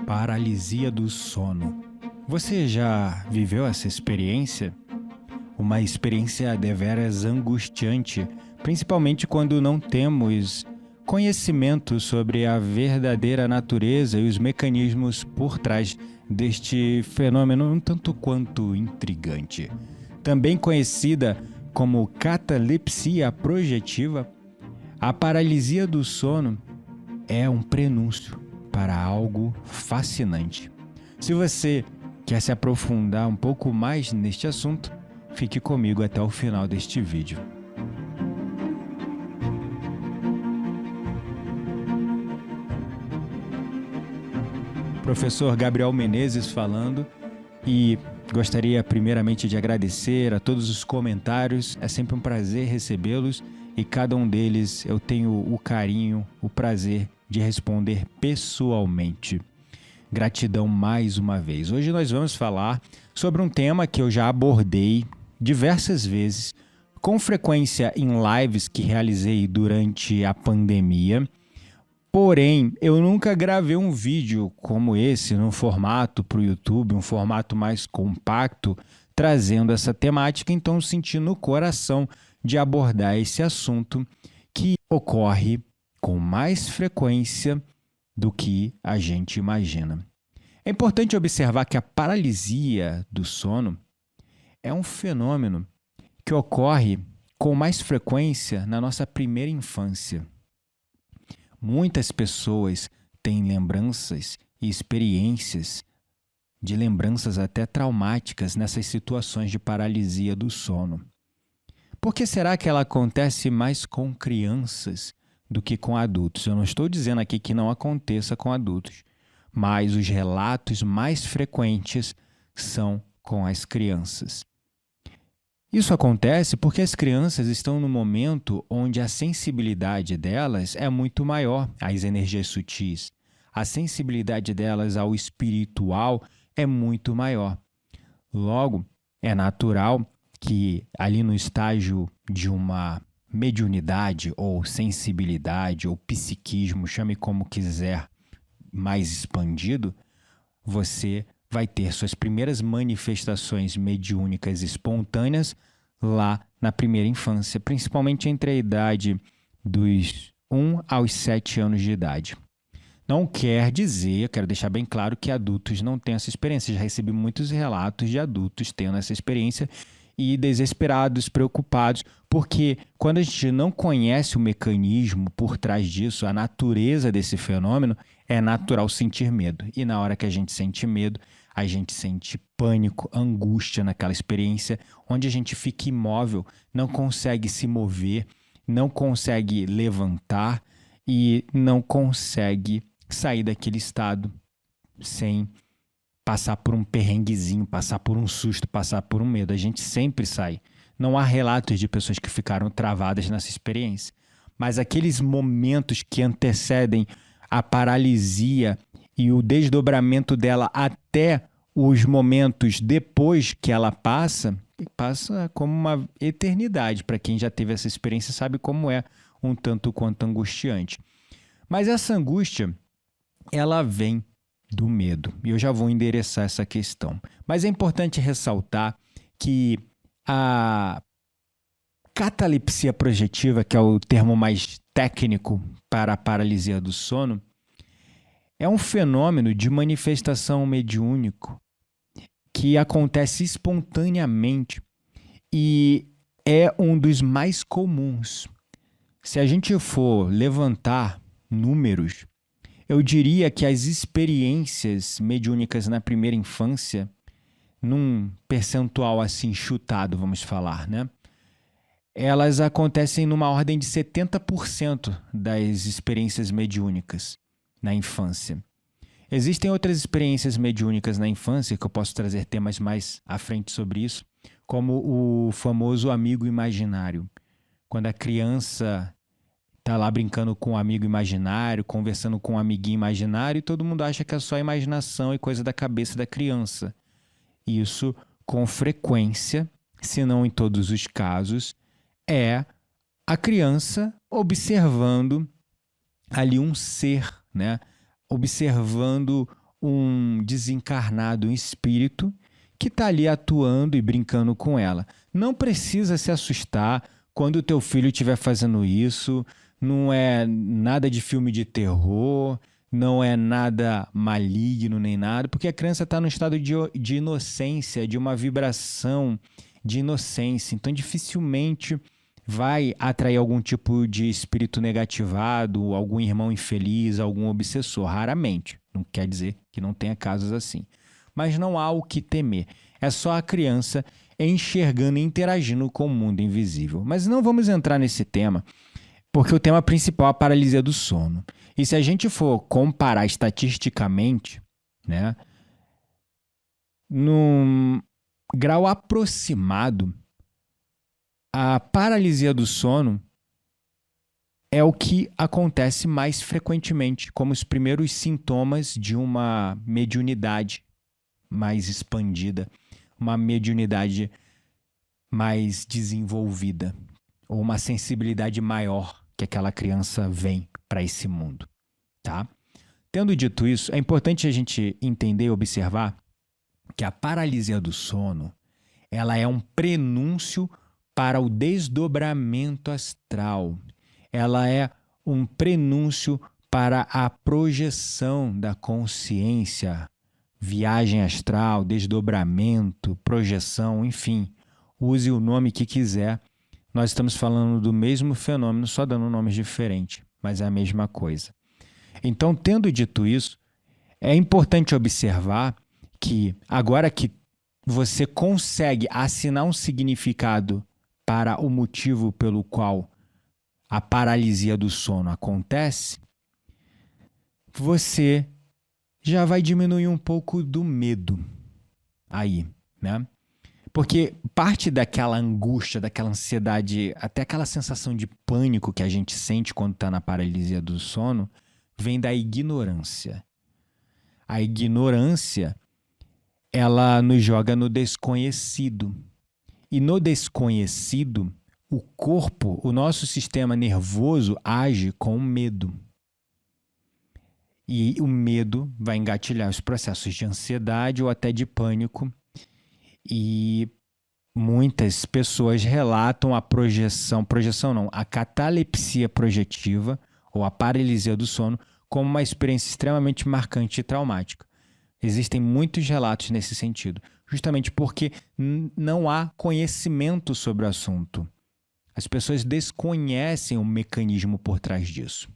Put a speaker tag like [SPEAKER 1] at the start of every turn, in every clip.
[SPEAKER 1] Paralisia do sono. Você já viveu essa experiência? Uma experiência deveras angustiante, principalmente quando não temos conhecimento sobre a verdadeira natureza e os mecanismos por trás deste fenômeno um tanto quanto intrigante. Também conhecida como catalepsia projetiva, a paralisia do sono é um prenúncio para algo fascinante. Se você quer se aprofundar um pouco mais neste assunto, fique comigo até o final deste vídeo. Professor Gabriel Menezes falando, e gostaria primeiramente de agradecer a todos os comentários. É sempre um prazer recebê-los e cada um deles eu tenho o carinho, o prazer de responder pessoalmente. Gratidão mais uma vez. Hoje nós vamos falar sobre um tema que eu já abordei diversas vezes, com frequência em lives que realizei durante a pandemia. Porém, eu nunca gravei um vídeo como esse, num formato para o YouTube, um formato mais compacto, trazendo essa temática. Então, senti no coração de abordar esse assunto que ocorre com mais frequência do que a gente imagina. É importante observar que a paralisia do sono é um fenômeno que ocorre com mais frequência na nossa primeira infância. Muitas pessoas têm lembranças e experiências de lembranças até traumáticas nessas situações de paralisia do sono. Por que será que ela acontece mais com crianças do que com adultos? Eu não estou dizendo aqui que não aconteça com adultos, mas os relatos mais frequentes são com as crianças. Isso acontece porque as crianças estão no momento onde a sensibilidade delas é muito maior às energias sutis. A sensibilidade delas ao espiritual é muito maior. Logo, é natural que ali no estágio de uma mediunidade ou sensibilidade ou psiquismo, chame como quiser, mais expandido, você vai ter suas primeiras manifestações mediúnicas espontâneas lá na primeira infância, principalmente entre a idade dos 1 aos 7 anos de idade. Não quer dizer, eu quero deixar bem claro que adultos não têm essa experiência. Já recebi muitos relatos de adultos tendo essa experiência e desesperados, preocupados, porque quando a gente não conhece o mecanismo por trás disso, a natureza desse fenômeno, é natural sentir medo. E na hora que a gente sente medo, a gente sente pânico, angústia naquela experiência, onde a gente fica imóvel, não consegue se mover, não consegue levantar e não consegue sair daquele estado sem passar por um perrenguezinho, passar por um susto, passar por um medo. A gente sempre sai. Não há relatos de pessoas que ficaram travadas nessa experiência. Mas aqueles momentos que antecedem a paralisia e o desdobramento dela até os momentos depois que ela passa como uma eternidade. Para quem já teve essa experiência sabe como é um tanto quanto angustiante. Mas essa angústia, ela vem do medo. E eu já vou endereçar essa questão. Mas é importante ressaltar que a catalepsia projetiva, que é o termo mais técnico para a paralisia do sono, é um fenômeno de manifestação mediúnico que acontece espontaneamente e é um dos mais comuns. Se a gente for levantar números, eu diria que as experiências mediúnicas na primeira infância, num percentual assim chutado, vamos falar, né? Elas acontecem numa ordem de 70% das experiências mediúnicas na infância. Existem outras experiências mediúnicas na infância, que eu posso trazer temas mais à frente sobre isso, como o famoso amigo imaginário. Quando a criança está lá brincando com um amigo imaginário, conversando com um amiguinho imaginário, e todo mundo acha que é só imaginação e coisa da cabeça da criança. Isso, com frequência, se não em todos os casos, é a criança observando ali um ser, né? Observando um desencarnado, um espírito, que está ali atuando e brincando com ela. Não precisa se assustar quando o teu filho estiver fazendo isso. Não é nada de filme de terror, não é nada maligno nem nada, porque a criança está num estado de inocência, de uma vibração de inocência. Então, dificilmente vai atrair algum tipo de espírito negativado, algum irmão infeliz, algum obsessor. Raramente. Não quer dizer que não tenha casos assim. Mas não há o que temer. É só a criança enxergando e interagindo com o mundo invisível. Mas não vamos entrar nesse tema, porque o tema principal é a paralisia do sono. E se a gente for comparar estatisticamente, né, num grau aproximado, a paralisia do sono é o que acontece mais frequentemente, como os primeiros sintomas de uma mediunidade mais expandida, uma mediunidade mais desenvolvida, ou uma sensibilidade maior que aquela criança vem para esse mundo, tá? Tendo dito isso, é importante a gente entender e observar que a paralisia do sono, ela é um prenúncio para o desdobramento astral. Ela é um prenúncio para a projeção da consciência, viagem astral, desdobramento, projeção, enfim, use o nome que quiser. Nós estamos falando do mesmo fenômeno, só dando nomes diferentes, mas é a mesma coisa. Então, tendo dito isso, é importante observar que agora que você consegue assinar um significado para o motivo pelo qual a paralisia do sono acontece, você já vai diminuir um pouco do medo aí, né? Porque parte daquela angústia, daquela ansiedade, até aquela sensação de pânico que a gente sente quando está na paralisia do sono, vem da ignorância. A ignorância, ela nos joga no desconhecido. E no desconhecido, o corpo, o nosso sistema nervoso age com medo. E o medo vai engatilhar os processos de ansiedade ou até de pânico. E muitas pessoas relatam a a catalepsia projetiva ou a paralisia do sono como uma experiência extremamente marcante e traumática. Existem muitos relatos nesse sentido, justamente porque não há conhecimento sobre o assunto. As pessoas desconhecem o mecanismo por trás disso.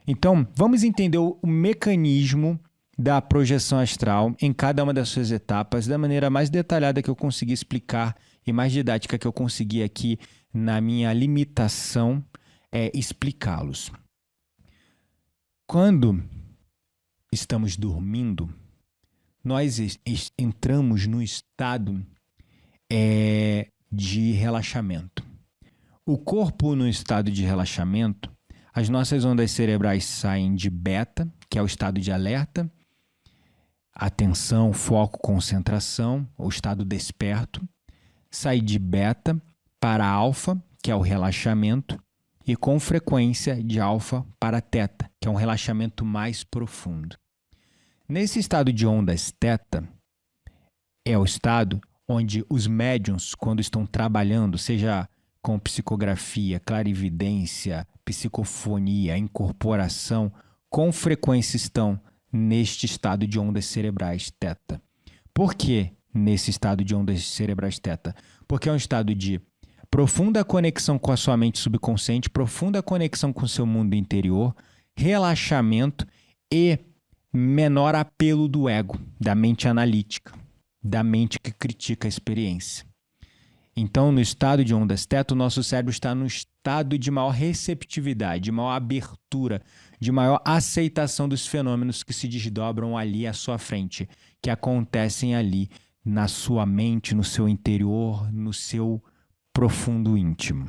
[SPEAKER 1] Então, vamos entender o mecanismo da projeção astral em cada uma das suas etapas da maneira mais detalhada que eu consegui explicar e mais didática que eu consegui aqui na minha limitação explicá-los. Quando estamos dormindo, nós entramos no estado de relaxamento. O corpo no estado de relaxamento, as nossas ondas cerebrais saem de beta, que é o estado de alerta, atenção, foco, concentração, o estado desperto, sai de beta para alfa, que é o relaxamento, e com frequência de alfa para teta, que é um relaxamento mais profundo. Nesse estado de ondas teta, é o estado onde os médiuns, quando estão trabalhando, seja com psicografia, clarividência, psicofonia, incorporação, com frequência estão neste estado de ondas cerebrais teta. Por que nesse estado de ondas cerebrais teta? Porque é um estado de profunda conexão com a sua mente subconsciente, profunda conexão com o seu mundo interior, relaxamento e menor apelo do ego, da mente analítica, da mente que critica a experiência. Então, no estado de ondas teta, o nosso cérebro está no estado de maior receptividade, de maior abertura, de maior aceitação dos fenômenos que se desdobram ali à sua frente, que acontecem ali na sua mente, no seu interior, no seu profundo íntimo.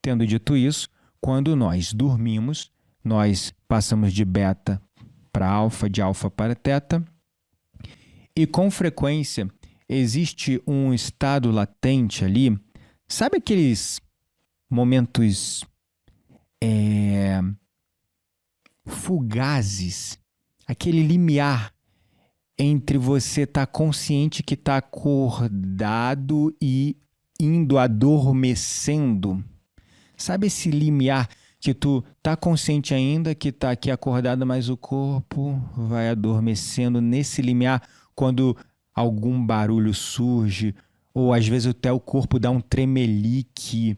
[SPEAKER 1] Tendo dito isso, quando nós dormimos, nós passamos de beta para alfa, de alfa para teta, e com frequência existe um estado latente ali, sabe aqueles momentos fugazes, aquele limiar entre você estar consciente que está acordado e indo adormecendo. Sabe esse limiar que tu tá consciente ainda que tá aqui acordado, mas o corpo vai adormecendo nesse limiar quando algum barulho surge, ou às vezes até o corpo dá um tremelique.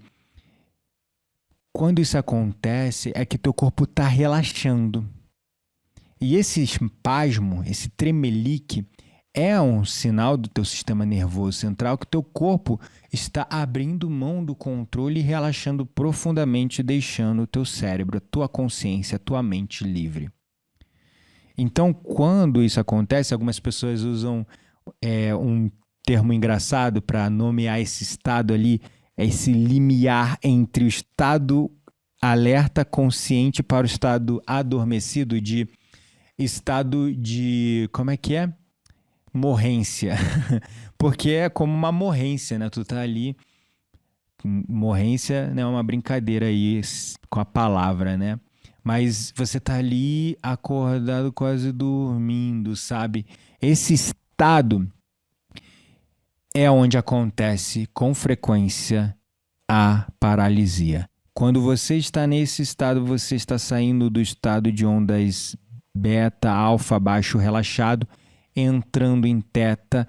[SPEAKER 1] Quando isso acontece, é que teu corpo tá relaxando. E esse espasmo, esse tremelique, é um sinal do teu sistema nervoso central que teu corpo está abrindo mão do controle e relaxando profundamente, deixando o teu cérebro, a tua consciência, a tua mente livre. Então, quando isso acontece, algumas pessoas usam um termo engraçado para nomear esse estado ali, esse limiar entre o estado alerta consciente para o estado adormecido, de estado de, como é que é? Morrência. Porque é como uma morrência, né? Tu tá ali, morrência não é uma brincadeira aí com a palavra, né? Mas você tá ali acordado, quase dormindo, sabe? Esse estado é onde acontece com frequência a paralisia. Quando você está nesse estado, você está saindo do estado de ondas beta, alfa, baixo, relaxado, entrando em teta,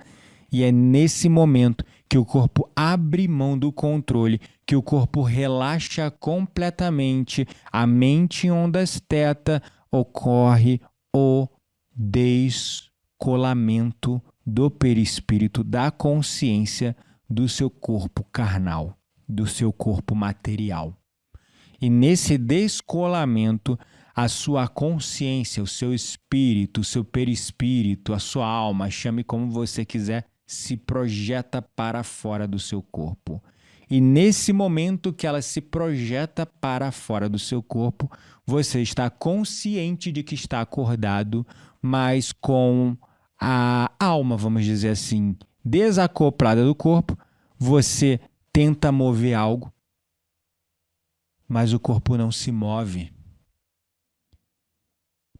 [SPEAKER 1] e é nesse momento que o corpo abre mão do controle, que o corpo relaxa completamente, a mente em ondas teta, ocorre o descolamento do perispírito, da consciência do seu corpo carnal, do seu corpo material. E nesse descolamento, a sua consciência, o seu espírito, o seu perispírito, a sua alma, chame como você quiser, se projeta para fora do seu corpo. E nesse momento que ela se projeta para fora do seu corpo, você está consciente de que está acordado, mas com a alma, vamos dizer assim, desacoplada do corpo, você tenta mover algo, mas o corpo não se move.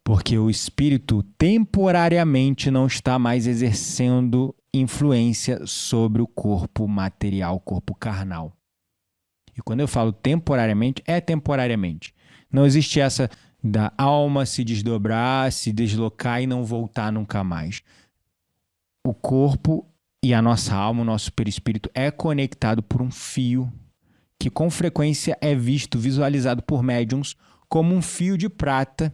[SPEAKER 1] Porque o espírito temporariamente não está mais exercendo influência sobre o corpo material, o corpo carnal. E quando eu falo temporariamente, é temporariamente. Não existe essa da alma se desdobrar, se deslocar e não voltar nunca mais. O corpo e a nossa alma, o nosso perispírito, é conectado por um fio que com frequência é visto, visualizado por médiums como um fio de prata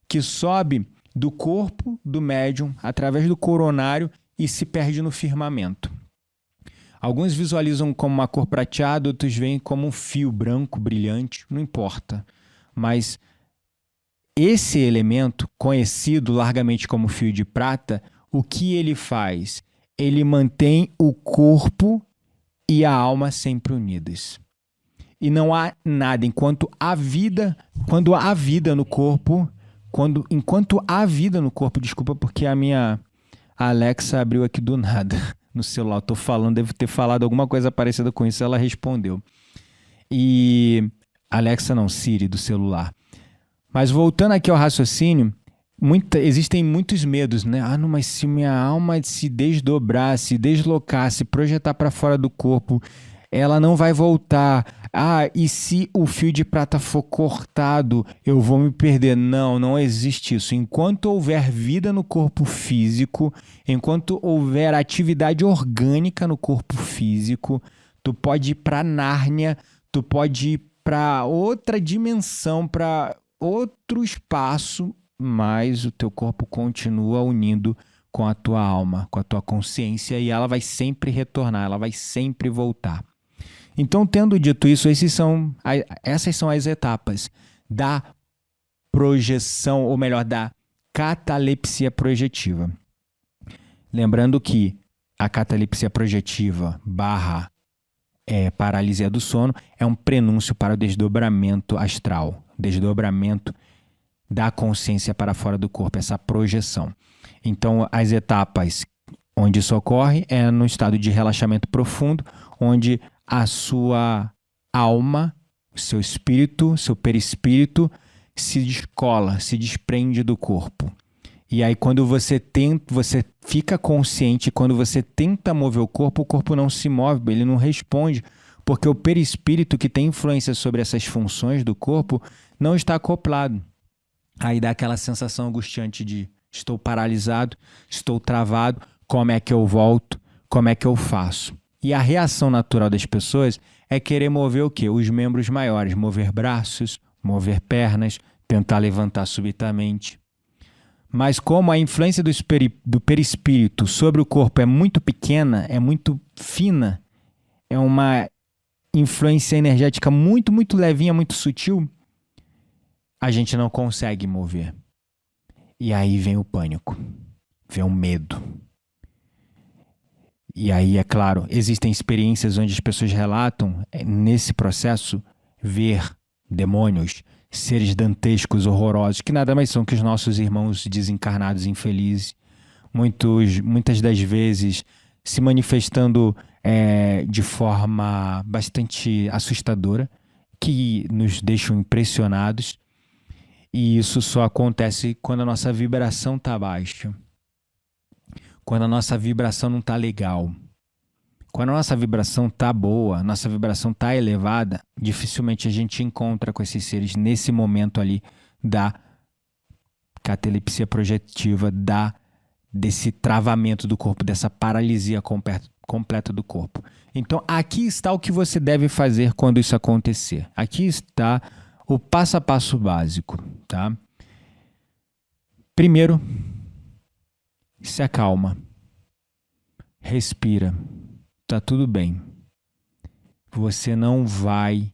[SPEAKER 1] que sobe do corpo do médium através do coronário e se perde no firmamento. Alguns visualizam como uma cor prateada, outros veem como um fio branco, brilhante, não importa. Mas esse elemento, conhecido largamente como fio de prata, o que ele faz? Ele mantém o corpo e a alma sempre unidas. E não há nada, enquanto há vida, quando há vida no corpo, enquanto há vida no corpo, desculpa porque a minha Alexa abriu aqui do nada no celular, eu tô falando, devo ter falado alguma coisa parecida com isso, ela respondeu. E Alexa não, Siri do celular. Mas voltando aqui ao raciocínio, existem muitos medos, né? Ah, não, mas se minha alma se desdobrar, se deslocar, se projetar para fora do corpo, ela não vai voltar. Ah, e se o fio de prata for cortado, eu vou me perder? Não, não existe isso. Enquanto houver vida no corpo físico, enquanto houver atividade orgânica no corpo físico, tu pode ir para Nárnia, tu pode ir para outra dimensão, para outro espaço, mas o teu corpo continua unido com a tua alma, com a tua consciência, e ela vai sempre retornar, ela vai sempre voltar. Então, tendo dito isso, essas são as etapas da projeção, ou melhor, da catalepsia projetiva. Lembrando que a catalepsia projetiva / paralisia do sono é um prenúncio para o desdobramento astral, desdobramento da consciência para fora do corpo, essa projeção. Então, as etapas onde isso ocorre é no estado de relaxamento profundo, onde a sua alma, o seu espírito, seu perispírito se descola, se desprende do corpo. E aí quando você fica consciente, quando você tenta mover o corpo não se move, ele não responde, porque o perispírito que tem influência sobre essas funções do corpo não está acoplado. Aí dá aquela sensação angustiante de estou paralisado, estou travado, como é que eu volto, como é que eu faço? E a reação natural das pessoas é querer mover o quê? Os membros maiores, mover braços, mover pernas, tentar levantar subitamente. Mas como a influência do perispírito sobre o corpo é muito pequena, é muito fina, é uma influência energética muito, muito levinha, muito sutil, a gente não consegue mover. E aí vem o pânico, vem o medo. E aí, é claro, existem experiências onde as pessoas relatam, nesse processo, ver demônios, seres dantescos, horrorosos, que nada mais são que os nossos irmãos desencarnados infelizes, muitas das vezes se manifestando de forma bastante assustadora, que nos deixam impressionados, e isso só acontece quando a nossa vibração está baixa, quando a nossa vibração não está legal. Quando a nossa vibração está boa, nossa vibração está elevada, dificilmente a gente encontra com esses seres nesse momento ali da catalepsia projetiva, desse travamento do corpo, dessa paralisia completa do corpo. Então, aqui está o que você deve fazer quando isso acontecer. Aqui está o passo a passo básico, tá? Primeiro, se acalma, respira. Tá tudo bem. Você não vai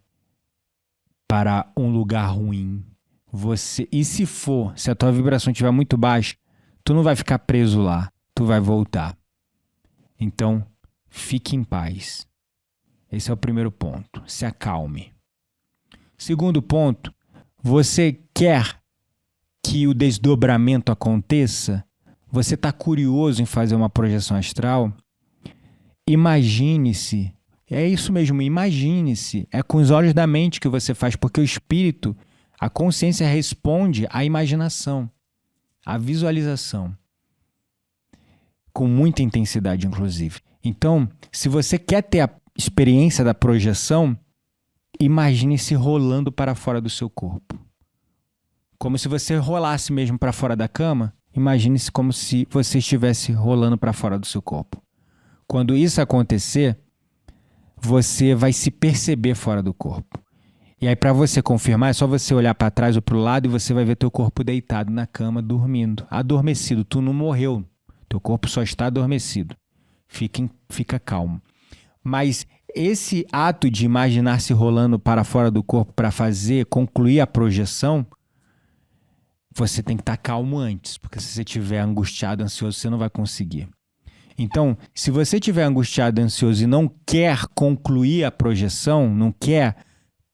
[SPEAKER 1] para um lugar ruim. E se a tua vibração estiver muito baixa, tu não vai ficar preso lá. Tu vai voltar. Então, fique em paz. Esse é o primeiro ponto. Se acalme. Segundo ponto, você quer que o desdobramento aconteça? Você está curioso em fazer uma projeção astral? Imagine-se, é isso mesmo, imagine-se, é com os olhos da mente que você faz, porque o espírito, a consciência responde à imaginação, à visualização, com muita intensidade, inclusive. Então, se você quer ter a experiência da projeção, imagine-se rolando para fora do seu corpo. Como se você rolasse mesmo para fora da cama, imagine-se como se você estivesse rolando para fora do seu corpo. Quando isso acontecer, você vai se perceber fora do corpo. E aí, para você confirmar, é só você olhar para trás ou para o lado e você vai ver teu corpo deitado na cama, dormindo. Adormecido, tu não morreu. Teu corpo só está adormecido. Fica calmo. Mas esse ato de imaginar-se rolando para fora do corpo para concluir a projeção, você tem que estar calmo antes. Porque se você estiver angustiado, ansioso, você não vai conseguir. Então, se você estiver angustiado, ansioso e não quer concluir a projeção, não quer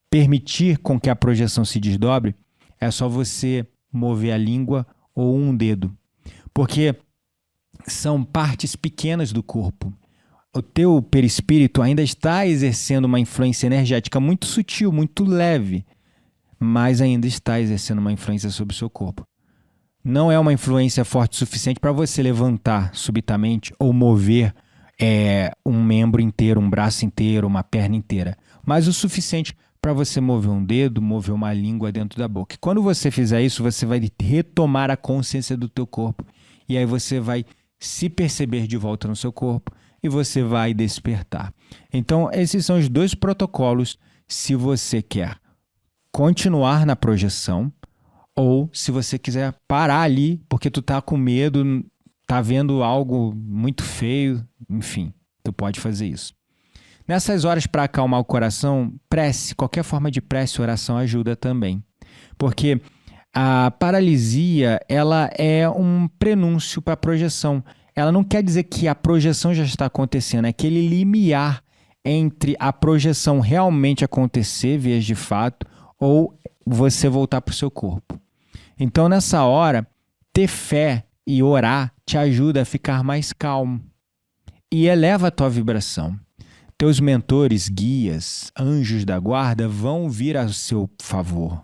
[SPEAKER 1] permitir com que a projeção se desdobre, é só você mover a língua ou um dedo. Porque são partes pequenas do corpo. O teu perispírito ainda está exercendo uma influência energética muito sutil, muito leve, mas ainda está exercendo uma influência sobre o seu corpo. Não é uma influência forte o suficiente para você levantar subitamente ou mover um membro inteiro, um braço inteiro, uma perna inteira. Mas o suficiente para você mover um dedo, mover uma língua dentro da boca. E quando você fizer isso, você vai retomar a consciência do teu corpo. E aí você vai se perceber de volta no seu corpo e você vai despertar. Então, esses são os dois protocolos se você quer continuar na projeção, ou se você quiser parar ali, porque tu tá com medo, tá vendo algo muito feio, enfim, tu pode fazer isso. Nessas horas, para acalmar o coração, prece, qualquer forma de prece, oração ajuda também. Porque a paralisia, ela é um prenúncio para a projeção. Ela não quer dizer que a projeção já está acontecendo, é aquele limiar entre a projeção realmente acontecer, vias de fato, ou você voltar para o seu corpo. Então, nessa hora, ter fé e orar te ajuda a ficar mais calmo e eleva a tua vibração. Teus mentores, guias, anjos da guarda vão vir a seu favor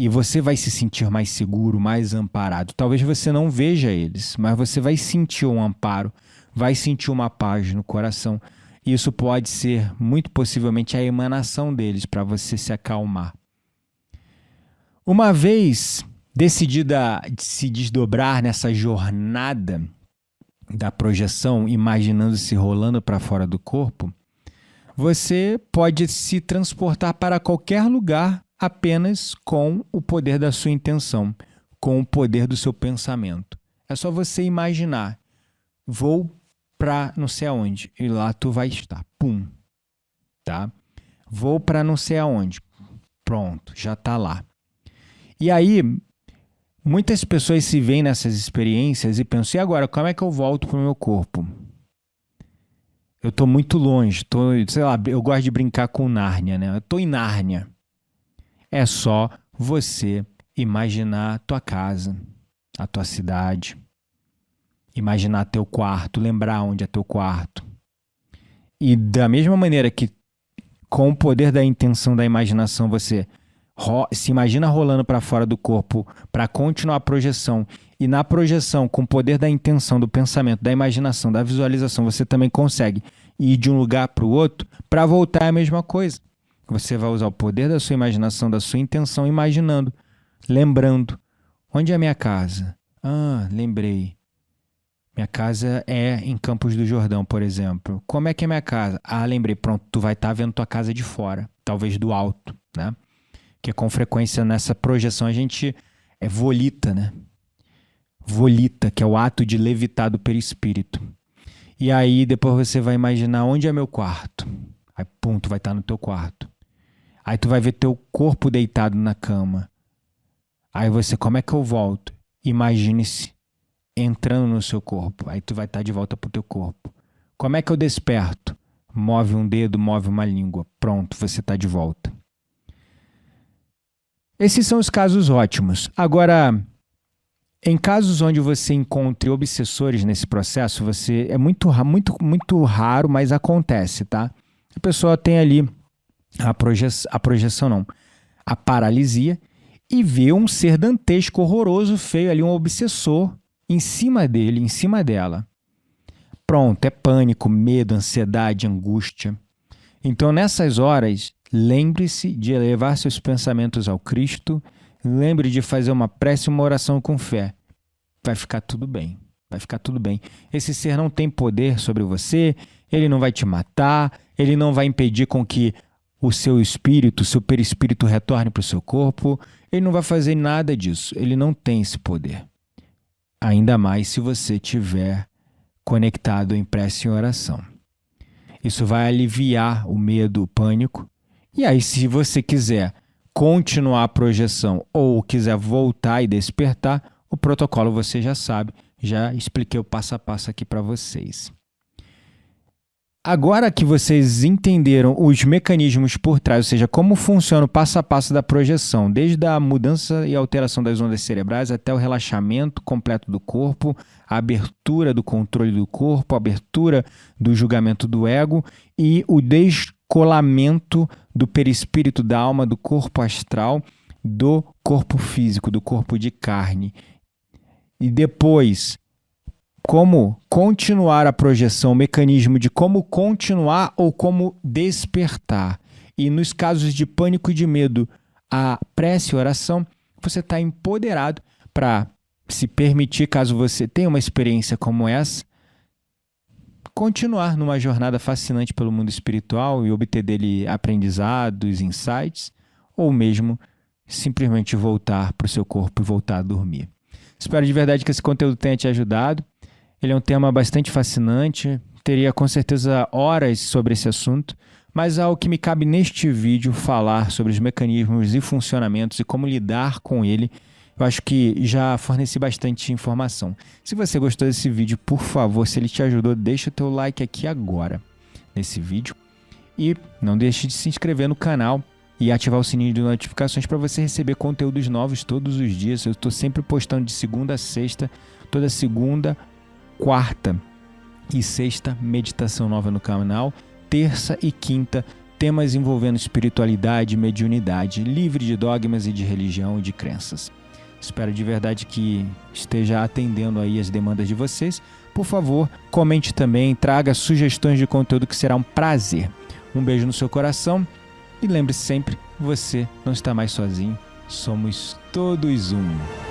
[SPEAKER 1] E você vai se sentir mais seguro, mais amparado. Talvez você não veja eles, mas você vai sentir um amparo, vai sentir uma paz no coração. E isso pode ser, muito possivelmente, a emanação deles para você se acalmar. Uma vez decidida a se desdobrar nessa jornada da projeção, imaginando-se rolando para fora do corpo, você pode se transportar para qualquer lugar apenas com o poder da sua intenção, com o poder do seu pensamento. É só você imaginar, vou para não sei aonde, e lá tu vai estar. Pum. Tá? Vou para não sei aonde. Pronto, já está lá. E aí, muitas pessoas se veem nessas experiências e pensam, e agora, como é que eu volto para o meu corpo? Eu estou muito longe, sei lá, eu gosto de brincar com Nárnia, né? Eu estou em Nárnia. É só você imaginar a tua casa, a tua cidade, imaginar teu quarto, lembrar onde é teu quarto. E da mesma maneira que com o poder da intenção da imaginação você se imagina rolando para fora do corpo para continuar a projeção, e na projeção, com o poder da intenção, do pensamento, da imaginação, da visualização, você também consegue ir de um lugar para o outro para voltar a mesma coisa. Você vai usar o poder da sua imaginação, da sua intenção, imaginando, lembrando. Onde é a minha casa? Ah, lembrei. Minha casa é em Campos do Jordão, por exemplo. Como é que é minha casa? Ah, lembrei. Pronto, tu vai estar vendo tua casa de fora, talvez do alto, né? Que com frequência nessa projeção a gente volita, né? Volita, que é o ato de levitar do perispírito. E aí depois você vai imaginar onde é meu quarto. Aí, pum, tu vai estar no teu quarto. Aí tu vai ver teu corpo deitado na cama. Aí você, como é que eu volto? Imagine-se entrando no seu corpo. Aí tu vai estar de volta pro teu corpo. Como é que eu desperto? Move um dedo, move uma língua. Pronto, você está de volta. Esses são os casos ótimos. Agora, em casos onde você encontre obsessores nesse processo, é muito raro, mas acontece, tá? A pessoa tem ali a paralisia, e vê um ser dantesco, horroroso, feio ali, um obsessor em cima dele, em cima dela. Pronto, é pânico, medo, ansiedade, angústia. Então, nessas horas, lembre-se de elevar seus pensamentos ao Cristo, lembre de fazer uma prece, uma oração com fé. Vai ficar tudo bem, vai ficar tudo bem. Esse ser não tem poder sobre você, ele não vai te matar, ele não vai impedir com que o seu espírito, o seu perispírito retorne para o seu corpo, ele não vai fazer nada disso, ele não tem esse poder. Ainda mais se você estiver conectado em prece e oração. Isso vai aliviar o medo, o pânico. E aí, se você quiser continuar a projeção ou quiser voltar e despertar, o protocolo você já sabe, já expliquei o passo a passo aqui para vocês. Agora que vocês entenderam os mecanismos por trás, ou seja, como funciona o passo a passo da projeção, desde a mudança e alteração das ondas cerebrais até o relaxamento completo do corpo, a abertura do controle do corpo, a abertura do julgamento do ego e o descolamento do perispírito, da alma, do corpo astral, do corpo físico, do corpo de carne. E depois, como continuar a projeção, o mecanismo de como continuar ou como despertar. E nos casos de pânico e de medo, a prece e oração, você está empoderado para se permitir, caso você tenha uma experiência como essa, continuar numa jornada fascinante pelo mundo espiritual e obter dele aprendizados, insights, ou mesmo simplesmente voltar para o seu corpo e voltar a dormir. Espero de verdade que esse conteúdo tenha te ajudado. Ele é um tema bastante fascinante, teria com certeza horas sobre esse assunto, mas ao que me cabe neste vídeo falar sobre os mecanismos e funcionamentos e como lidar com ele, eu acho que já forneci bastante informação. Se você gostou desse vídeo, por favor, se ele te ajudou, deixa o teu like aqui agora nesse vídeo e não deixe de se inscrever no canal e ativar o sininho de notificações para você receber conteúdos novos todos os dias. Eu estou sempre postando de segunda a sexta, toda segunda, quarta e sexta, meditação nova no canal. Terça e quinta, temas envolvendo espiritualidade e mediunidade, livre de dogmas e de religião e de crenças. Espero de verdade que esteja atendendo aí as demandas de vocês. Por favor, comente também, traga sugestões de conteúdo que será um prazer. Um beijo no seu coração e lembre-se sempre, você não está mais sozinho, somos todos um.